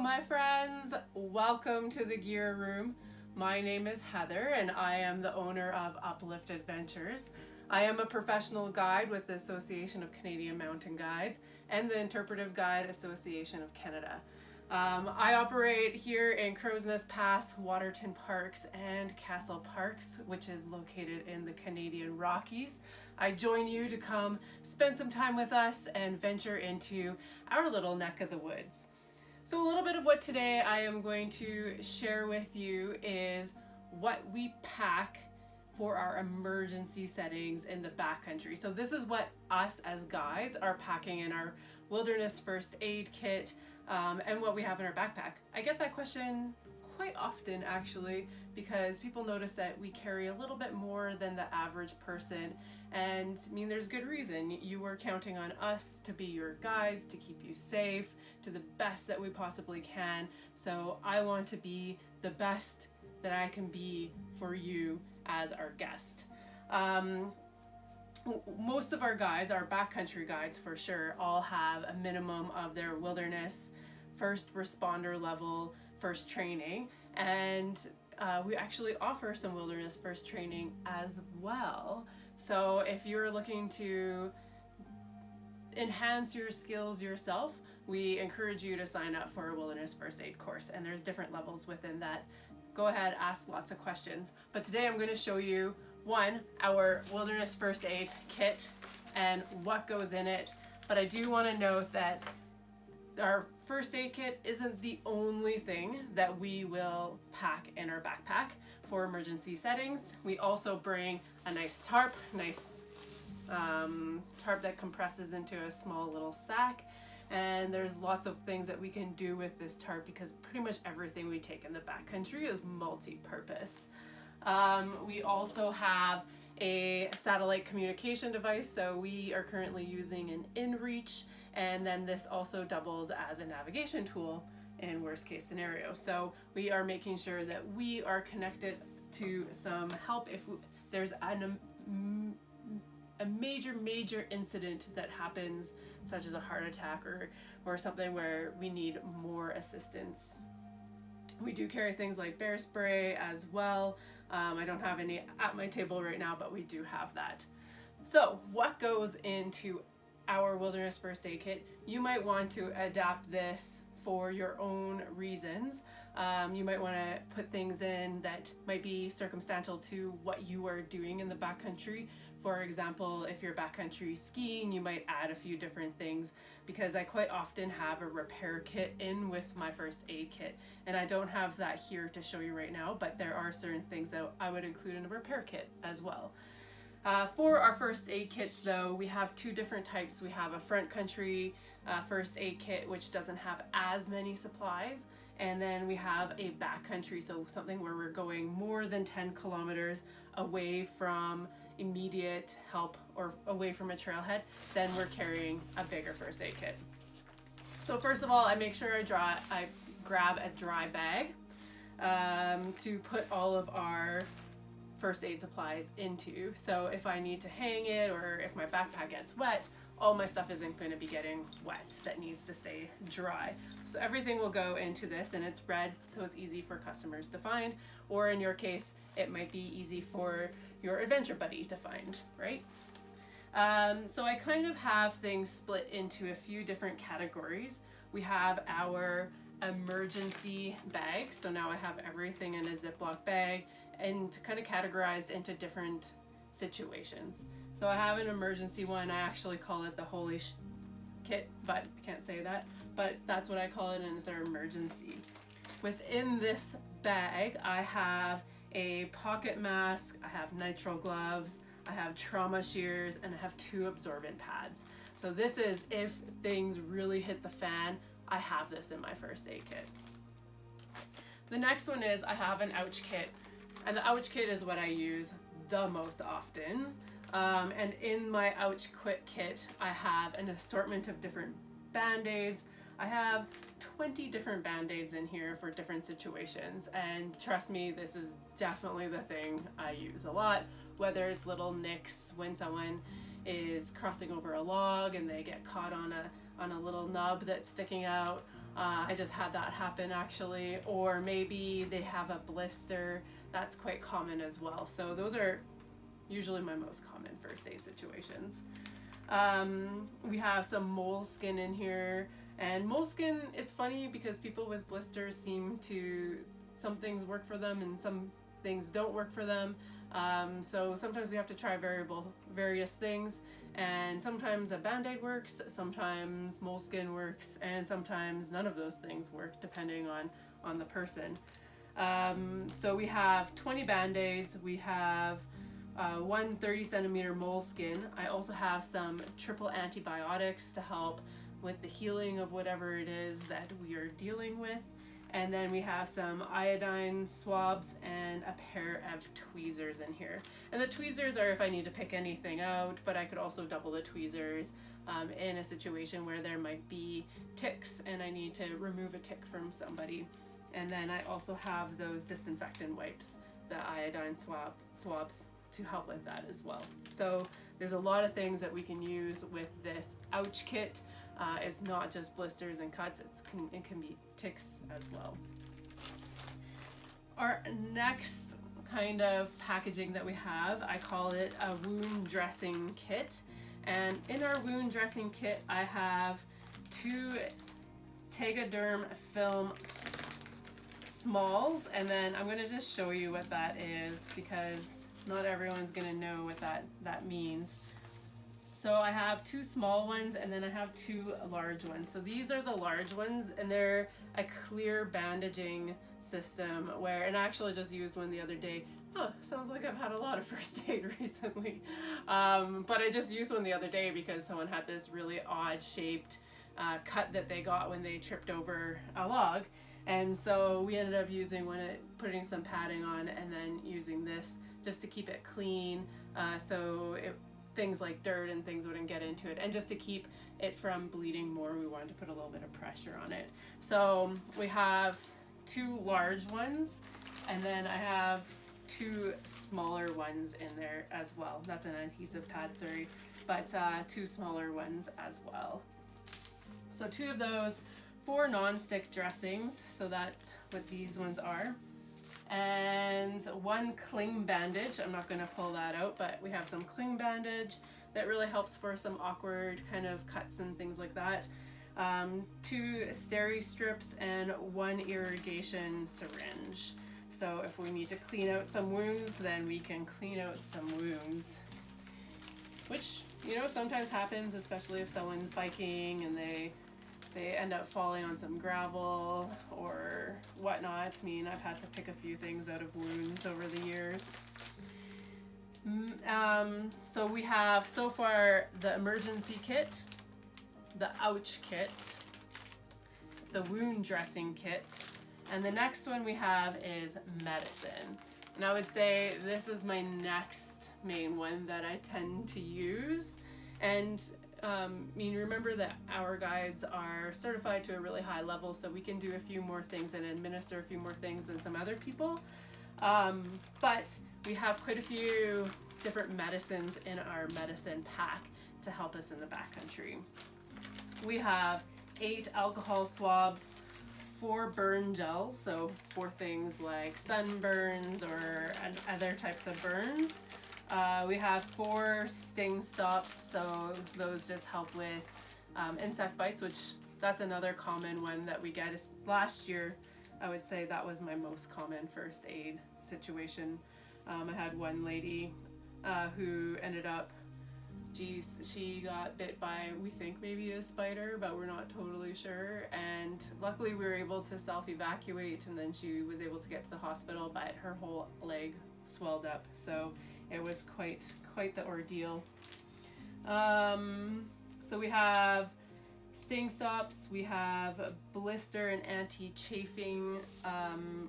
my friends, welcome to the Gear Room. My name is Heather and I am the owner of Uplift Adventures. I am a professional guide with the Association of Canadian Mountain Guides and the Interpretive Guide Association of Canada. I operate here in Crow's Nest Pass, Waterton Parks, and Castle Parks, which is located in the Canadian Rockies. I join you to come spend some time with us and venture into our little neck of the woods. So a little bit of what today I am going to share with you is what we pack for our emergency settings in the backcountry. So this is what us as guides are packing in our wilderness first aid kit and what we have in our backpack. I get that question quite often actually, because people notice that we carry a little bit more than the average person, and I mean there's good reason. You are counting on us to be your guides, to keep you safe to the best that we possibly can. So I want to be the best that I can be for you as our guest. Most of our guides, our backcountry guides for sure, all have a minimum of their wilderness first responder level first training, and we actually offer some wilderness first training as well. So if you're looking to enhance your skills yourself, we encourage you to sign up for a wilderness first aid course, and there's different levels within that. Go ahead, ask lots of questions. But today I'm going to show you our wilderness first aid kit and what goes in it. But I do want to note that our first aid kit isn't the only thing that we will pack in our backpack for emergency settings. We also bring a nice tarp that compresses into a small little sack. And there's lots of things that we can do with this tarp because pretty much everything we take in the backcountry is multi-purpose. We also have a satellite communication device, so we are currently using an InReach, and then this also doubles as a navigation tool in worst case scenario. So we are making sure that we are connected to some help if there's a major incident that happens, such as a heart attack or something where we need more assistance. We do carry things like bear spray as well. I don't have any at my table right now, but we do have that. So what goes into our wilderness first aid kit? You might want to adapt this for your own reasons. You might want to put things in that might be circumstantial to what you are doing in the backcountry. For example, if you're backcountry skiing, you might add a few different things, because I quite often have a repair kit in with my first aid kit, and I don't have that here to show you right now, but there are certain things that I would include in a repair kit as well. For our first aid kits though, we have two different types. We have a front country first aid kit, which doesn't have as many supplies, and then we have a backcountry, so something where we're going more than 10 kilometers away from immediate help or away from a trailhead, then we're carrying a bigger first aid kit. So first of all, I make sure I grab a dry bag to put all of our first aid supplies into. So if I need to hang it or if my backpack gets wet, all my stuff isn't going to be getting wet. That needs to stay dry. So everything will go into this, and it's red, so it's easy for customers to find, or in your case, it might be easy for your adventure buddy to find, right? So I kind of have things split into a few different categories. We have our emergency bag. So now I have everything in a Ziploc bag and kind of categorized into different situations. So I have an emergency one. I actually call it the holy kit, but I can't say that. But that's what I call it, and it's our emergency. Within this bag, I have a pocket mask, I have nitrile gloves, I have trauma shears, and I have 2 absorbent pads. So this is if things really hit the fan, I have this in my first aid kit. The next one is I have an ouch kit, and the ouch kit is what I use the most often. And in my ouch kit, I have an assortment of different band-aids. I have 20 different band-aids in here for different situations, and trust me, this is definitely the thing I use a lot, whether it's little nicks when someone is crossing over a log and they get caught on a little nub that's sticking out, I just had that happen actually. Or maybe they have a blister. That's quite common as well. So those are usually my most common first aid situations. We have some moleskin in here. And moleskin, it's funny because people with blisters seem to, some things work for them and some things don't work for them. So sometimes we have to try various things, and sometimes a band-aid works, sometimes moleskin works, and sometimes none of those things work depending on the person. So we have 20 band-aids, we have one 30 centimeter moleskin. I also have some triple antibiotics to help with the healing of whatever it is that we are dealing with. And then we have some iodine swabs and a pair of tweezers in here. And the tweezers are if I need to pick anything out, but I could also double the tweezers in a situation where there might be ticks and I need to remove a tick from somebody. And then I also have those disinfectant wipes, the iodine swabs to help with that as well. So there's a lot of things that we can use with this ouch kit. It's not just blisters and cuts, it can be ticks as well. Our next kind of packaging that we have, I call it a wound dressing kit. And in our wound dressing kit, I have 2 Tegaderm film smalls, and then I'm going to just show you what that is because not everyone's going to know what that means. So I have 2 small ones and then I have 2 large ones. So these are the large ones and they're a clear bandaging system where, and I actually just used one the other day. Oh, sounds like I've had a lot of first aid recently. But I just used one the other day because someone had this really odd shaped cut that they got when they tripped over a log. And so we ended up using putting some padding on and then using this just to keep it clean. Things like dirt and things wouldn't get into it, and just to keep it from bleeding more, we wanted to put a little bit of pressure on it. So we have 2 large ones and then I have 2 smaller ones in there as well. That's an adhesive pad, sorry, but 2 smaller ones as well. So 2 of those, 4 non-stick dressings, so that's what these ones are. And 1 cling bandage. I'm not going to pull that out, but we have some cling bandage that really helps for some awkward kind of cuts and things like that. 2 steri strips and 1 irrigation syringe. So if we need to clean out some wounds, then we can clean out some wounds. Which, sometimes happens, especially if someone's biking and they end up falling on some gravel or whatnot. I mean, I've had to pick a few things out of wounds over the years. So we have so far the emergency kit, the ouch kit, the wound dressing kit, and the next one we have is medicine. And I would say this is my next main one that I tend to use. And remember that our guides are certified to a really high level, so we can do a few more things and administer a few more things than some other people. But we have quite a few different medicines in our medicine pack to help us in the backcountry. We have 8 alcohol swabs, 4 burn gels, so for things like sunburns or other types of burns. We have 4 sting stops, so those just help with insect bites, which that's another common one that we get. Last year, I would say that was my most common first aid situation. I had one lady who ended up, she got bit by, we think maybe a spider, but we're not totally sure. And luckily we were able to self-evacuate, and then she was able to get to the hospital, but her whole leg swelled up. So it was quite the ordeal. So we have sting stops, we have blister and anti-chafing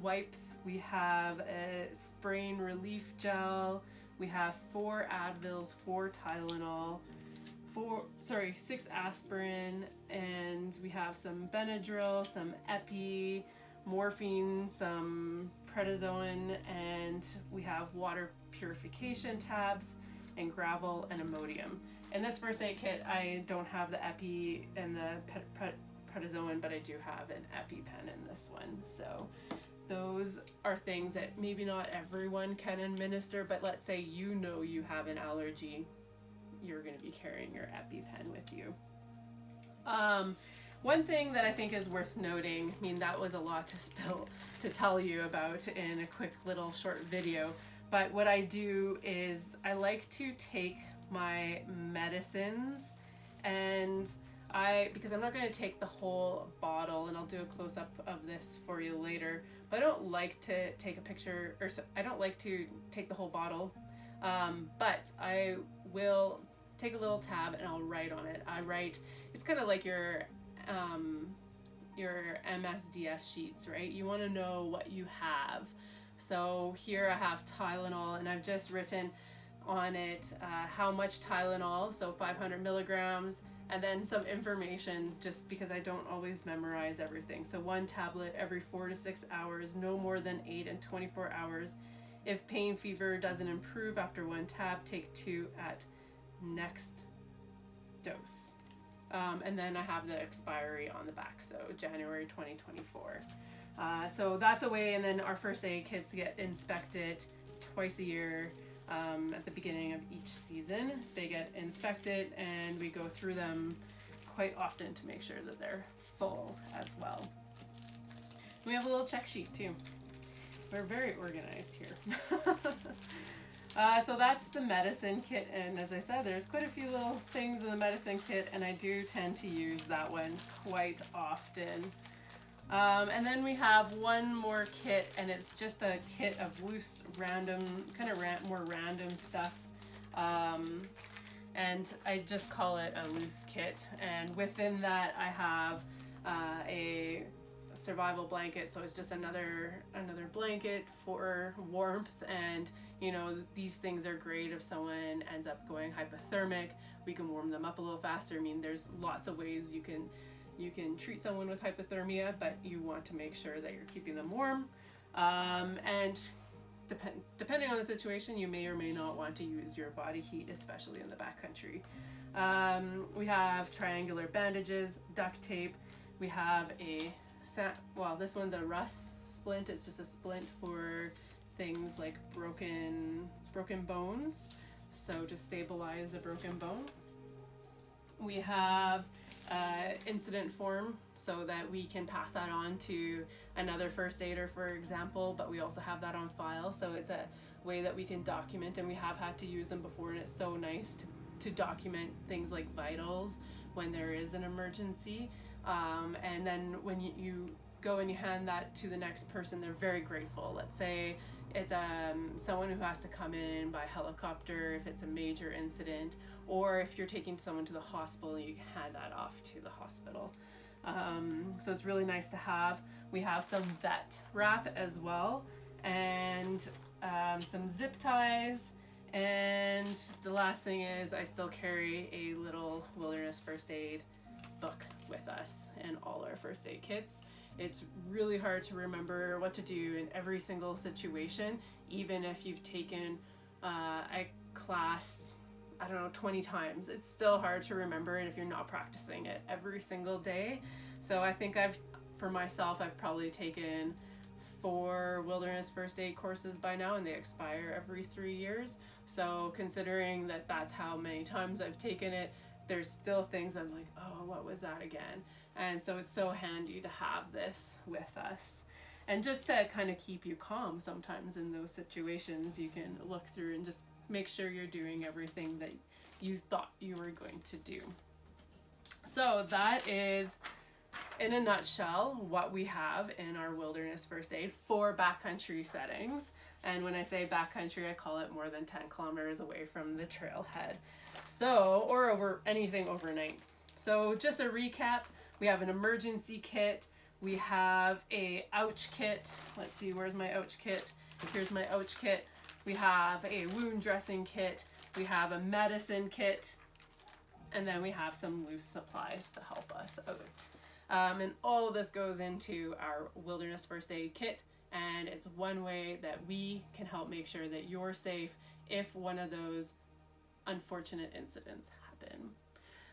wipes, we have a sprain relief gel, we have 4 Advils, 4 Tylenol, 6 aspirin, and we have some Benadryl, some Epi, morphine, some prednisone, and we have water purification tabs and gravel and Imodium. In this first aid kit, I don't have the Epi and the prednisone, but I do have an EpiPen in this one. So those are things that maybe not everyone can administer, but let's say you know you have an allergy, you're going to be carrying your EpiPen with you. One thing that I think is worth noting, I mean, that was a lot to tell you about in a quick little short video, but what I do is I like to take my medicines, and because I'm not going to take the whole bottle, and I'll do a close-up of this for you later, but I don't like to take a picture, or I don't like to take the whole bottle, but I will take a little tab and I'll write on it. It's kind of like your MSDS sheets, right? You want to know what you have. So here I have Tylenol, and I've just written on it how much Tylenol, so 500 milligrams, and then some information, just because I don't always memorize everything. So 1 tablet every 4 to 6 hours, no more than 8 and 24 hours. If pain fever doesn't improve after 1 tab, take 2 at next dose. And then I have the expiry on the back, so January 2024. So that's a way, and then our first aid kits get inspected twice a year. At the beginning of each season, they get inspected, and we go through them quite often to make sure that they're full as well. We have a little check sheet too. We're very organized here. So that's the medicine kit, and as I said, there's quite a few little things in the medicine kit, and I do tend to use that one quite often. And then we have one more kit, and it's just a kit of loose, random, kind of more random stuff. And I just call it a loose kit. And within that, I have a survival blanket, so it's just another blanket for warmth. And you know, these things are great if someone ends up going hypothermic. We can warm them up a little faster. I mean, there's lots of ways you can treat someone with hypothermia, but you want to make sure that you're keeping them warm. And depending on the situation, you may or may not want to use your body heat, especially in the backcountry. We have triangular bandages, duct tape. We have this one's a Russ splint. It's just a splint for things like broken bones, so to stabilize the broken bone. We have incident form so that we can pass that on to another first aider, for example, but we also have that on file, so it's a way that we can document, and we have had to use them before, and it's so nice to document things like vitals when there is an emergency. And then when you go and you hand that to the next person, they're very grateful. Let's say it's someone who has to come in by helicopter if it's a major incident, or if you're taking someone to the hospital, you can hand that off to the hospital. So it's really nice to have. We have some vet wrap as well, and some zip ties. And the last thing is I still carry a little wilderness first aid book with us in all our first aid kits. It's really hard to remember what to do in every single situation, even if you've taken a class, 20 times. It's still hard to remember, and if you're not practicing it every single day. So I think for myself, I've probably taken 4 wilderness first aid courses by now, and they expire every 3 years. So considering that that's how many times I've taken it, there's still things I'm like, oh, what was that again? And so it's so handy to have this with us. And just to kind of keep you calm sometimes in those situations, you can look through and just make sure you're doing everything that you thought you were going to do. So that is, in a nutshell, what we have in our wilderness first aid for backcountry settings. And when I say backcountry, I call it more than 10 kilometers away from the trailhead. So, or over anything overnight. So just a recap, we have an emergency kit, we have a ouch kit. Let's see, where's my ouch kit? Here's my ouch kit. We have a wound dressing kit, we have a medicine kit, and then we have some loose supplies to help us out. And all of this goes into our wilderness first aid kit, and it's one way that we can help make sure that you're safe if one of those unfortunate incidents happen.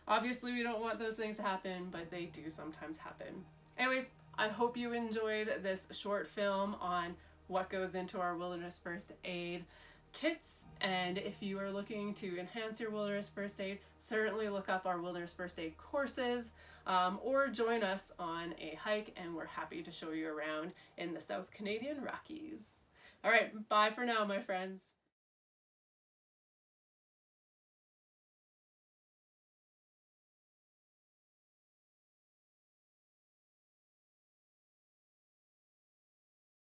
Obviously, we don't want those things to happen, but they do sometimes happen. Anyways, I hope you enjoyed this short film on what goes into our wilderness first aid kits, and if you are looking to enhance your wilderness first aid, certainly look up our wilderness first aid courses, or join us on a hike, and we're happy to show you around in the South Canadian Rockies. All right, bye for now, my friends.